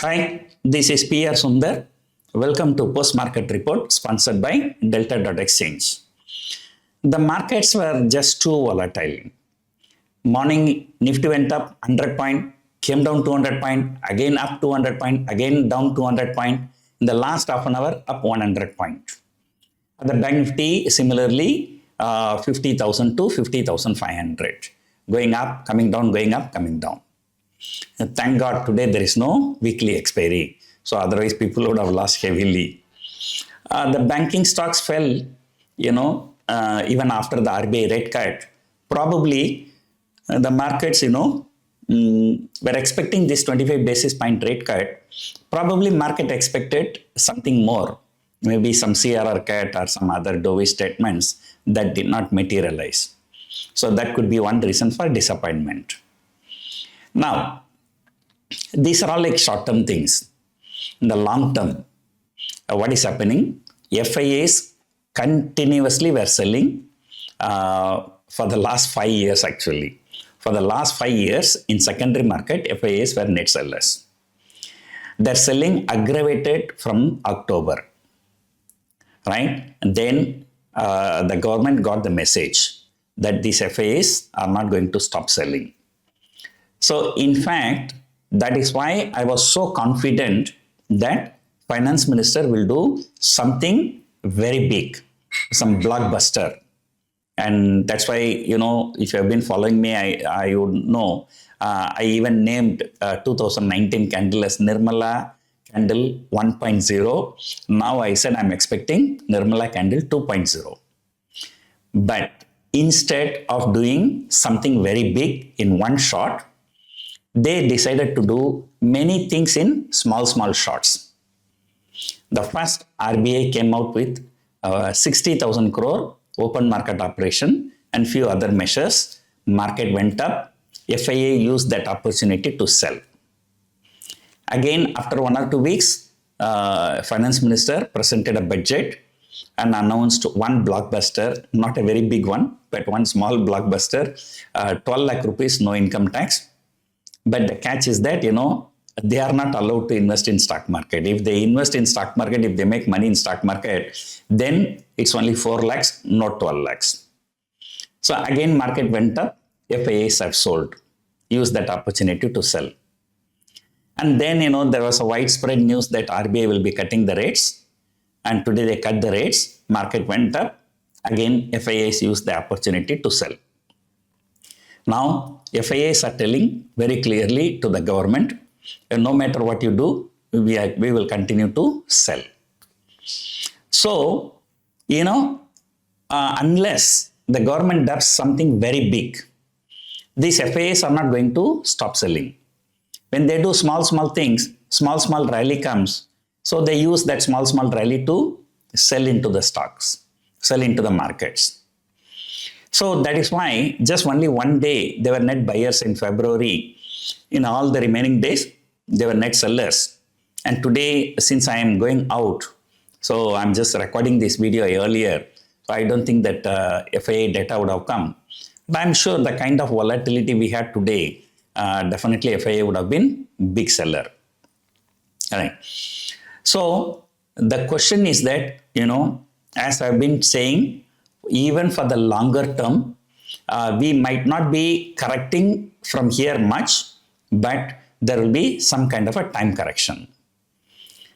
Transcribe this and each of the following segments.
Hi, this is PR Sundar. Welcome to Post Market Report sponsored by Delta.exchange. The markets were just too volatile. Morning Nifty went up 100 point, came down 200 point, again up 200 point, again down 200 point. In the last half an hour, up 100 point. The Bank Nifty similarly 50,000 to 50,500. Going up, coming down, going up, coming down. Thank God today there is no weekly expiry. So otherwise people would have lost heavily. The banking stocks fell, even after the RBI rate cut. Probably the markets, were expecting this 25 basis point rate cut. Probably market expected something more. Maybe some CRR cut or some other dovish statements that did not materialize. So that could be one reason for disappointment. Now, these are all like short-term things. In the long term, what is happening? FIIs continuously were selling for the last 5 years actually. For the last 5 years in secondary market, FIIs were net sellers. Their selling aggravated from October, right? And then the government got the message that these FIIs are not going to stop selling. So in fact, that is why I was so confident that finance minister will do something very big, some blockbuster. And that's why, if you have been following me, I would know, I even named 2019 candle as Nirmala candle 1.0. Now I said I'm expecting Nirmala candle 2.0. But instead of doing something very big in one shot, they decided to do many things in small shots. The first, RBI came out with 60,000 crore open market operation and few other measures. Market went up. FII used that opportunity to sell. Again, after 1 or 2 weeks, finance minister presented a budget and announced one blockbuster, not a very big one, but one small blockbuster, 12 lakh rupees, no income tax. But the catch is that, they are not allowed to invest in stock market. If they invest in stock market, if they make money in stock market, then it's only 4 lakhs, not 12 lakhs. So again, market went up. FIIs have sold, used that opportunity to sell. And then, there was a widespread news that RBI will be cutting the rates. And today they cut the rates. Market went up. Again, FIIs used the opportunity to sell. Now, FIIs are telling very clearly to the government, no matter what you do, we will continue to sell. So, unless the government does something very big, these FIIs are not going to stop selling. When they do small things, small rally comes. So they use that small rally to sell into the stocks, sell into the markets. So that is why just only one day they were net buyers in February. In all the remaining days, they were net sellers. And today, since I am going out, so I'm just recording this video earlier. So I don't think that FII data would have come. But I'm sure the kind of volatility we had today, definitely FII would have been big seller. All right. So the question is that, as I've been saying, even for the longer term, we might not be correcting from here much, but there will be some kind of a time correction.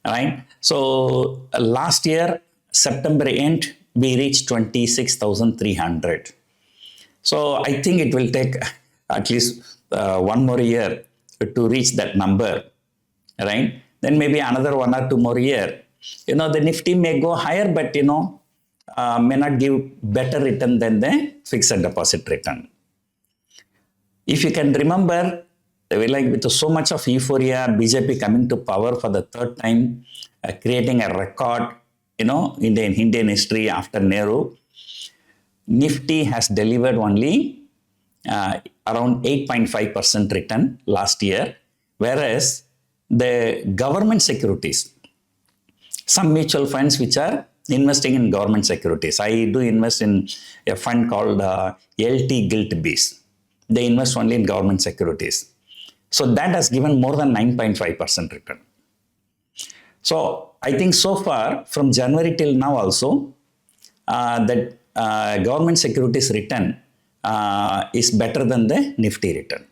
All right. So last year, September end, we reached 26,300. So I think it will take at least 1 more year to reach that number, right? Then maybe another 1 or 2 more year. The Nifty may go higher, but may not give better return than the fixed deposit return. If you can remember, with so much of euphoria, BJP coming to power for the 3rd time, creating a record, in the Indian history after Nehru, Nifty has delivered only around 8.5% return last year, whereas the government securities, some mutual funds which are investing in government securities. I do invest in a fund called LT Gilt Base. They invest only in government securities. So that has given more than 9.5% return. So I think so far from January till now also, that government securities return is better than the Nifty return.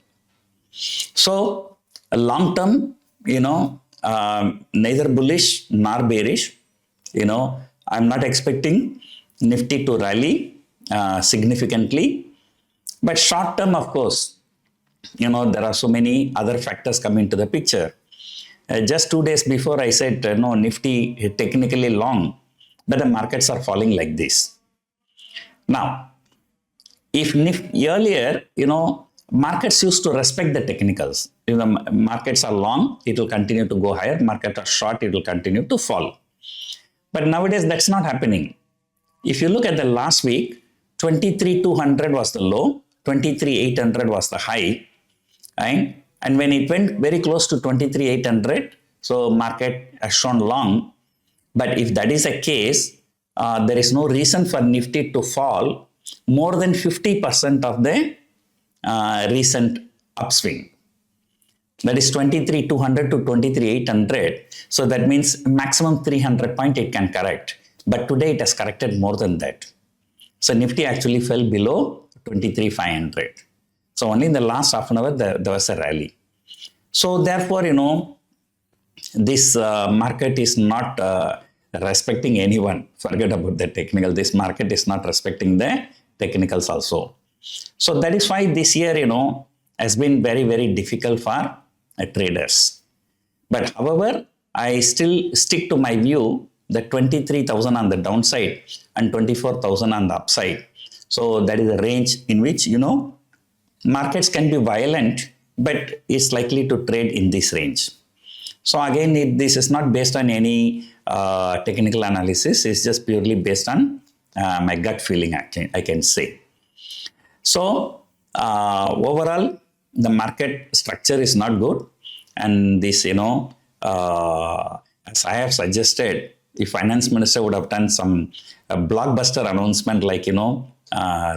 So long term, neither bullish nor bearish. I'm not expecting Nifty to rally significantly. But short term, of course, there are so many other factors coming to the picture. Just 2 days before I said, no, Nifty technically long, but the markets are falling like this. Now, if earlier, markets used to respect the technicals. If the markets are long, it will continue to go higher. Markets are short, it will continue to fall. But nowadays, that's not happening. If you look at the last week, 23,200 was the low, 23,800 was the high, right? And when it went very close to 23,800, so market has shown long. But if that is the case, there is no reason for Nifty to fall more than 50% of the recent upswing. That is 23,200 to 23,800. So that means maximum 300 point it can correct. But today it has corrected more than that. So Nifty actually fell below 23,500. So only in the last half an hour there was a rally. So therefore, this market is not respecting anyone. Forget about the technical. This market is not respecting the technicals also. So that is why this year, has been very, very difficult for traders. But however, I still stick to my view that 23,000 on the downside and 24,000 on the upside. So that is a range in which, markets can be violent, but it's likely to trade in this range. So again, this is not based on any technical analysis. It's just purely based on my gut feeling, I can say. So overall, the market structure is not good. And this, as I have suggested, the finance minister would have done some blockbuster announcement like,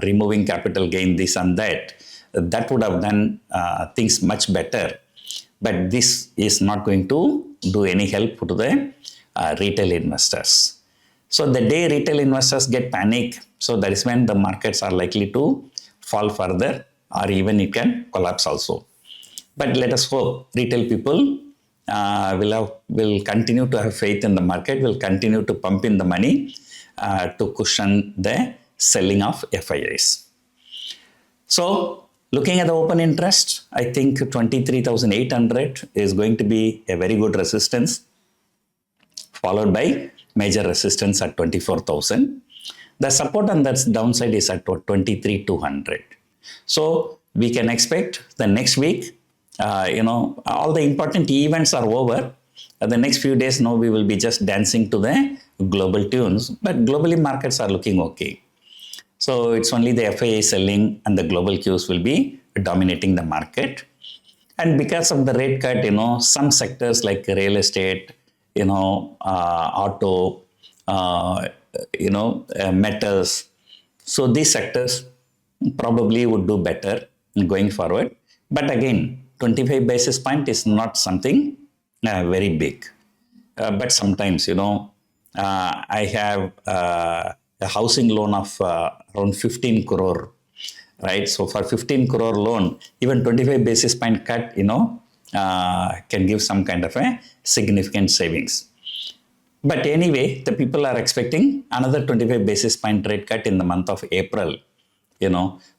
removing capital gain, this and that. That would have done things much better. But this is not going to do any help to the retail investors. So the day retail investors get panic, so that is when the markets are likely to fall further, or even it can collapse also. But let us hope retail people will continue to have faith in the market, will continue to pump in the money to cushion the selling of FIIs. So looking at the open interest, I think 23,800 is going to be a very good resistance, followed by major resistance at 24,000. The support on that downside is at 23,200. So we can expect the next week, all the important events are over. The next few days, now we will be just dancing to the global tunes, but globally markets are looking okay. So it's only the FII selling and the global cues will be dominating the market. And because of the rate cut, some sectors like real estate, auto, metals. So these sectors probably would do better going forward. But again, 25 basis point is not something very big. But sometimes, I have a housing loan of around 15 crore, right? So for 15 crore loan, even 25 basis point cut, can give some kind of a significant savings. But anyway, the people are expecting another 25 basis point rate cut in the month of April,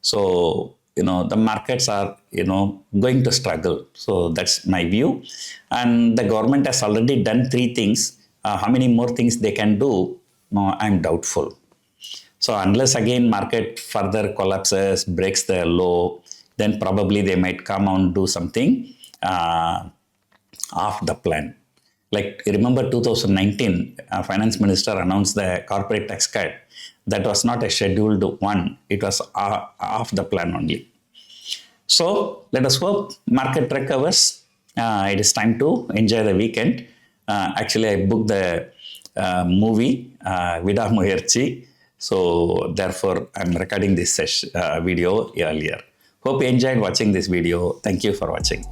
So, the markets are, going to struggle. So that's my view. And the government has already done 3 things. How many more things they can do? No, I'm doubtful. So unless again market further collapses, breaks the low, then probably they might come and do something off the plan. Like remember 2019, finance minister announced the corporate tax cut. That was not a scheduled one. It was off the plan only. So let us hope market recovers. It is time to enjoy the weekend. Actually, I booked the movie Vida Muherchi. So therefore, I'm recording this video earlier. Hope you enjoyed watching this video. Thank you for watching.